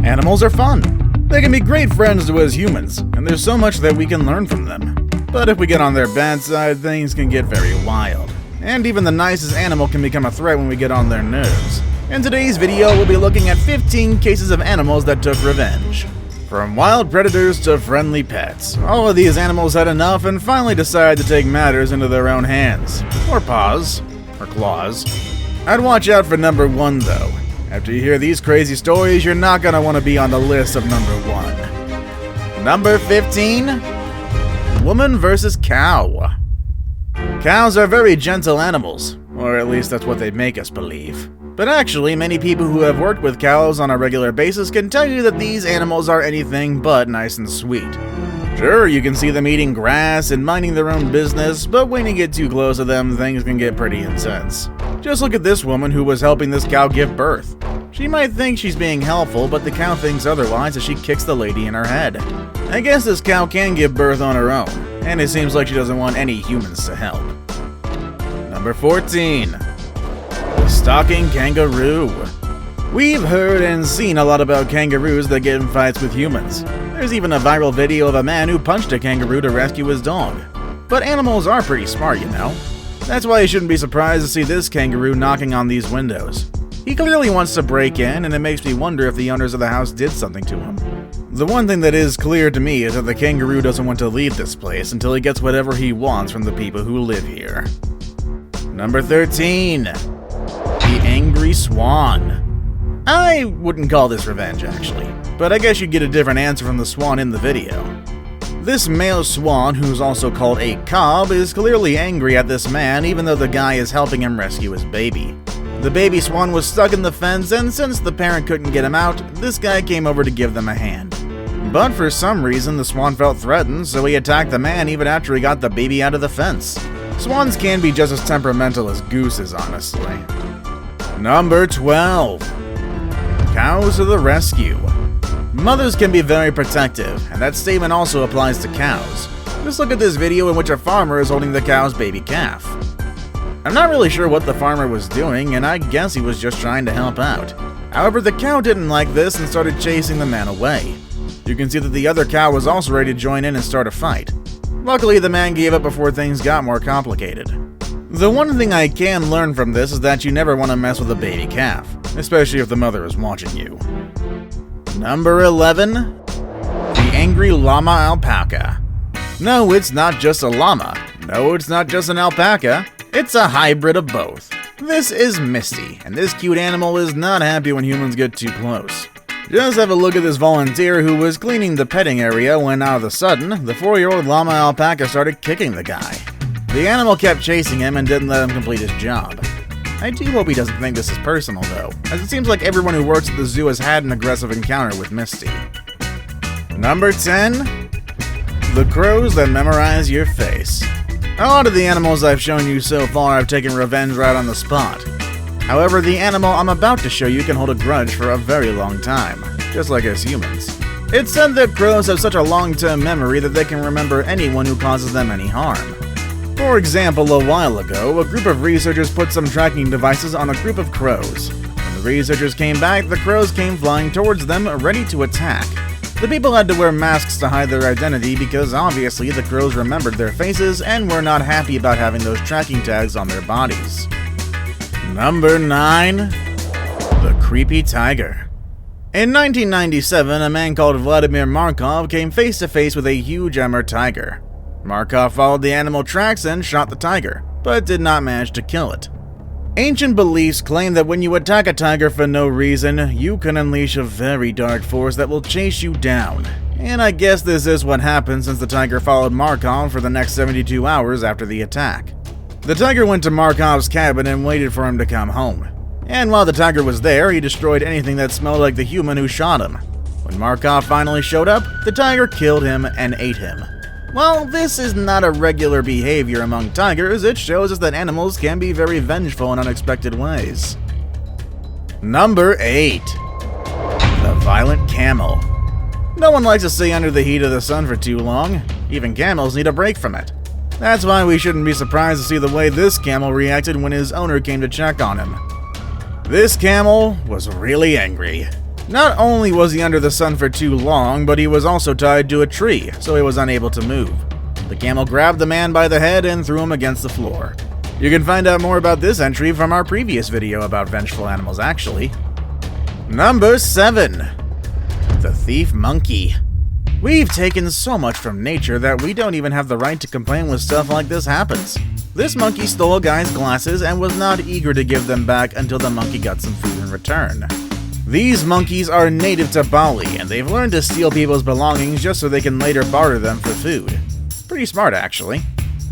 Animals are fun. They can be great friends to us humans, and there's so much that we can learn from them. But if we get on their bad side, things can get very wild. And even the nicest animal can become a threat when we get on their nerves. In today's video, we'll be looking at 15 cases of animals that took revenge. From wild predators to friendly pets, all of these animals had enough and finally decided to take matters into their own hands. Or paws. Or claws. I'd watch out for number 1 though. After you hear these crazy stories, you're not gonna want to be on the list of number 1. Number 15. Woman versus cow. Cows are very gentle animals, or at least that's what they make us believe. But actually, many people who have worked with cows on a regular basis can tell you that these animals are anything but nice and sweet. Sure, you can see them eating grass and minding their own business, but when you get too close to them, things can get pretty intense. Just look at this woman who was helping this cow give birth. She might think she's being helpful, but the cow thinks otherwise as she kicks the lady in her head. I guess this cow can give birth on her own, and it seems like she doesn't want any humans to help. Number 14. The stalking kangaroo. We've heard and seen a lot about kangaroos that get in fights with humans. There's even a viral video of a man who punched a kangaroo to rescue his dog. But animals are pretty smart, you know. That's why you shouldn't be surprised to see this kangaroo knocking on these windows. He clearly wants to break in, and it makes me wonder if the owners of the house did something to him. The one thing that is clear to me is that the kangaroo doesn't want to leave this place until he gets whatever he wants from the people who live here. Number 13. The angry swan. I wouldn't call this revenge, actually, but I guess you'd get a different answer from the swan in the video. This male swan, who's also called a cob, is clearly angry at this man even though the guy is helping him rescue his baby. The baby swan was stuck in the fence, and since the parent couldn't get him out, this guy came over to give them a hand. But for some reason, the swan felt threatened, so he attacked the man even after he got the baby out of the fence. Swans can be just as temperamental as gooses, honestly. Number 12. Cows to the rescue. Mothers can be very protective, and that statement also applies to cows. Just look at this video in which a farmer is holding the cow's baby calf. I'm not really sure what the farmer was doing, and I guess he was just trying to help out. However, the cow didn't like this and started chasing the man away. You can see that the other cow was also ready to join in and start a fight. Luckily, the man gave up before things got more complicated. The one thing I can learn from this is that you never want to mess with a baby calf, especially if the mother is watching you. Number 11. The angry llama-alpaca. No, it's not just a llama. No, it's not just an alpaca. It's a hybrid of both. This is Misty, and this cute animal is not happy when humans get too close. Just have a look at this volunteer who was cleaning the petting area when all of a sudden, the 4-year-old llama-alpaca started kicking the guy. The animal kept chasing him and didn't let him complete his job. I do hope he doesn't think this is personal though, as it seems like everyone who works at the zoo has had an aggressive encounter with Misty. Number 10. The crows that memorize your face. A lot of the animals I've shown you so far have taken revenge right on the spot. However, the animal I'm about to show you can hold a grudge for a very long time, just like us humans. It's said that crows have such a long-term memory that they can remember anyone who causes them any harm. For example, a while ago, a group of researchers put some tracking devices on a group of crows. When the researchers came back, the crows came flying towards them, ready to attack. The people had to wear masks to hide their identity because obviously the crows remembered their faces and were not happy about having those tracking tags on their bodies. Number 9. The creepy tiger. In 1997, a man called Vladimir Markov came face to face with a huge Emmer tiger. Markov followed the animal tracks and shot the tiger, but did not manage to kill it. Ancient beliefs claim that when you attack a tiger for no reason, you can unleash a very dark force that will chase you down. And I guess this is what happened since the tiger followed Markov for the next 72 hours after the attack. The tiger went to Markov's cabin and waited for him to come home. And while the tiger was there, he destroyed anything that smelled like the human who shot him. When Markov finally showed up, the tiger killed him and ate him. While this is not a regular behavior among tigers, it shows us that animals can be very vengeful in unexpected ways. Number 8. The violent camel. No one likes to stay under the heat of the sun for too long. Even camels need a break from it. That's why we shouldn't be surprised to see the way this camel reacted when his owner came to check on him. This camel was really angry. Not only was he under the sun for too long, but he was also tied to a tree, so he was unable to move. The camel grabbed the man by the head and threw him against the floor. You can find out more about this entry from our previous video about vengeful animals, actually. Number 7. The Thief Monkey. We've taken so much from nature that we don't even have the right to complain when stuff like this happens. This monkey stole a guy's glasses and was not eager to give them back until the monkey got some food in return. These monkeys are native to Bali, and they've learned to steal people's belongings just so they can later barter them for food. Pretty smart, actually.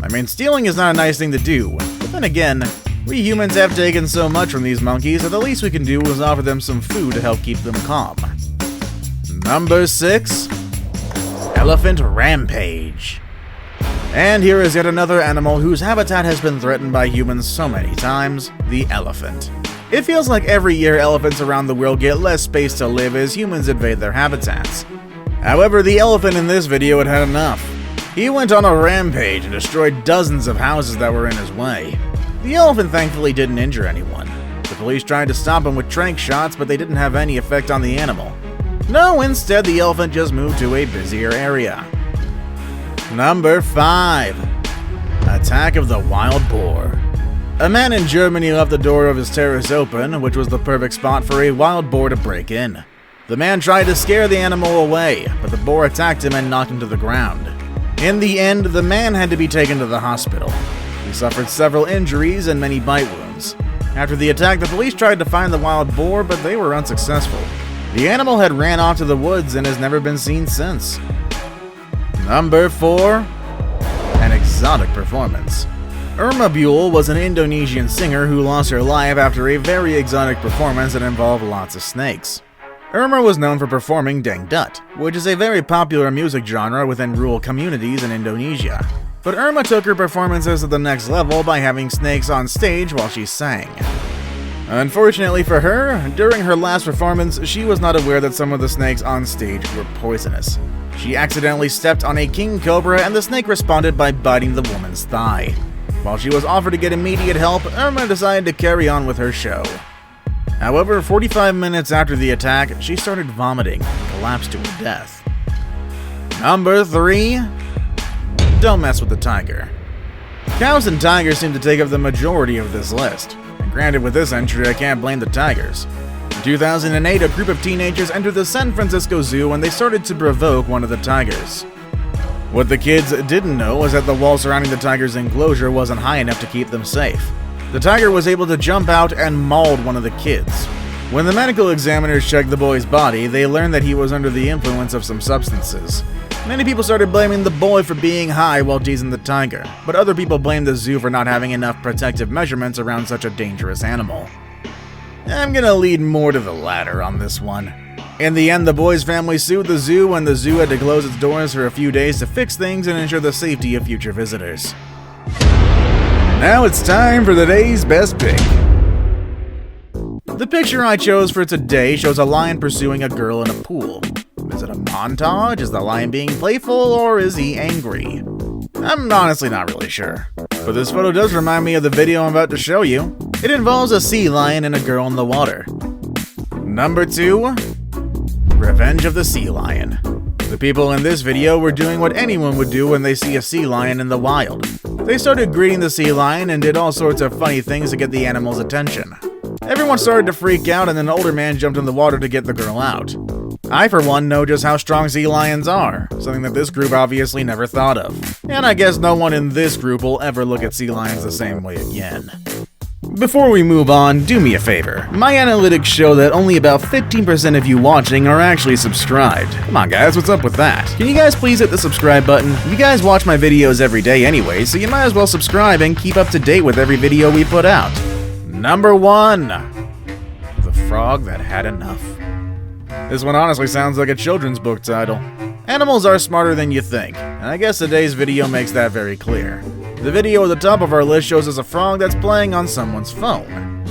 I mean, stealing is not a nice thing to do, but then again, we humans have taken so much from these monkeys that the least we can do is offer them some food to help keep them calm. Number 6. Elephant Rampage. And here is yet another animal whose habitat has been threatened by humans so many times, the elephant. It feels like every year elephants around the world get less space to live as humans invade their habitats. However, the elephant in this video had enough. He went on a rampage and destroyed dozens of houses that were in his way. The elephant thankfully didn't injure anyone. The police tried to stop him with tranq shots, but they didn't have any effect on the animal. No, instead the elephant just moved to a busier area. Number 5. Attack of the Wild Boar. A man in Germany left the door of his terrace open, which was the perfect spot for a wild boar to break in. The man tried to scare the animal away, but the boar attacked him and knocked him to the ground. In the end, the man had to be taken to the hospital. He suffered several injuries and many bite wounds. After the attack, the police tried to find the wild boar, but they were unsuccessful. The animal had ran off to the woods and has never been seen since. Number 4. An exotic performance. Irma Buell was an Indonesian singer who lost her life after a very exotic performance that involved lots of snakes. Irma was known for performing dangdut, which is a very popular music genre within rural communities in Indonesia. But Irma took her performances to the next level by having snakes on stage while she sang. Unfortunately for her, during her last performance, she was not aware that some of the snakes on stage were poisonous. She accidentally stepped on a king cobra and the snake responded by biting the woman's thigh. While she was offered to get immediate help, Irma decided to carry on with her show. However, 45 minutes after the attack, she started vomiting and collapsed to her death. Number 3. Don't mess with the tiger. Cows and tigers seem to take up the majority of this list. And granted, with this entry, I can't blame the tigers. In 2008, a group of teenagers entered the San Francisco Zoo and they started to provoke one of the tigers. What the kids didn't know was that the wall surrounding the tiger's enclosure wasn't high enough to keep them safe. The tiger was able to jump out and mauled one of the kids. When the medical examiners checked the boy's body, they learned that he was under the influence of some substances. Many people started blaming the boy for being high while teasing the tiger, but other people blamed the zoo for not having enough protective measurements around such a dangerous animal. I'm gonna lead more to the latter on this one. In the end, the boy's family sued the zoo and the zoo had to close its doors for a few days to fix things and ensure the safety of future visitors. Now it's time for the day's best pick. The picture I chose for today shows a lion pursuing a girl in a pool. Is it a montage? Is the lion being playful or is he angry? I'm honestly not really sure. But this photo does remind me of the video I'm about to show you. It involves a sea lion and a girl in the water. Number 2. Revenge of the Sea Lion. The people in this video were doing what anyone would do when they see a sea lion in the wild. They started greeting the sea lion and did all sorts of funny things to get the animal's attention. Everyone started to freak out and an older man jumped in the water to get the girl out. I, for one, know just how strong sea lions are, something that this group obviously never thought of. And I guess no one in this group will ever look at sea lions the same way again. Before we move on, do me a favor. My analytics show that only about 15% of you watching are actually subscribed. Come on guys, what's up with that? Can you guys please hit the subscribe button? You guys watch my videos every day anyway, so you might as well subscribe and keep up to date with every video we put out. Number 1. The Frog That Had Enough. This one honestly sounds like a children's book title. Animals are smarter than you think, and I guess today's video makes that very clear. The video at the top of our list shows us a frog that's playing on someone's phone.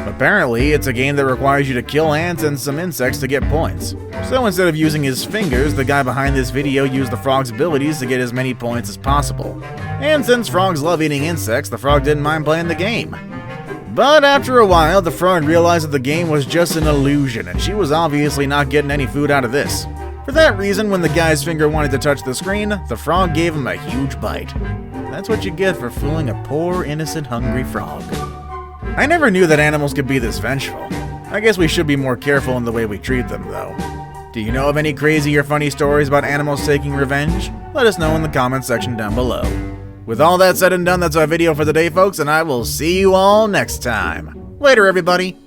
Apparently, it's a game that requires you to kill ants and some insects to get points. So instead of using his fingers, the guy behind this video used the frog's abilities to get as many points as possible. And since frogs love eating insects, the frog didn't mind playing the game. But after a while, the frog realized that the game was just an illusion, and she was obviously not getting any food out of this. For that reason, when the guy's finger wanted to touch the screen, the frog gave him a huge bite. That's what you get for fooling a poor, innocent, hungry frog. I never knew that animals could be this vengeful. I guess we should be more careful in the way we treat them, though. Do you know of any crazy or funny stories about animals taking revenge? Let us know in the comments section down below. With all that said and done, that's our video for today, folks, and I will see you all next time. Later, everybody!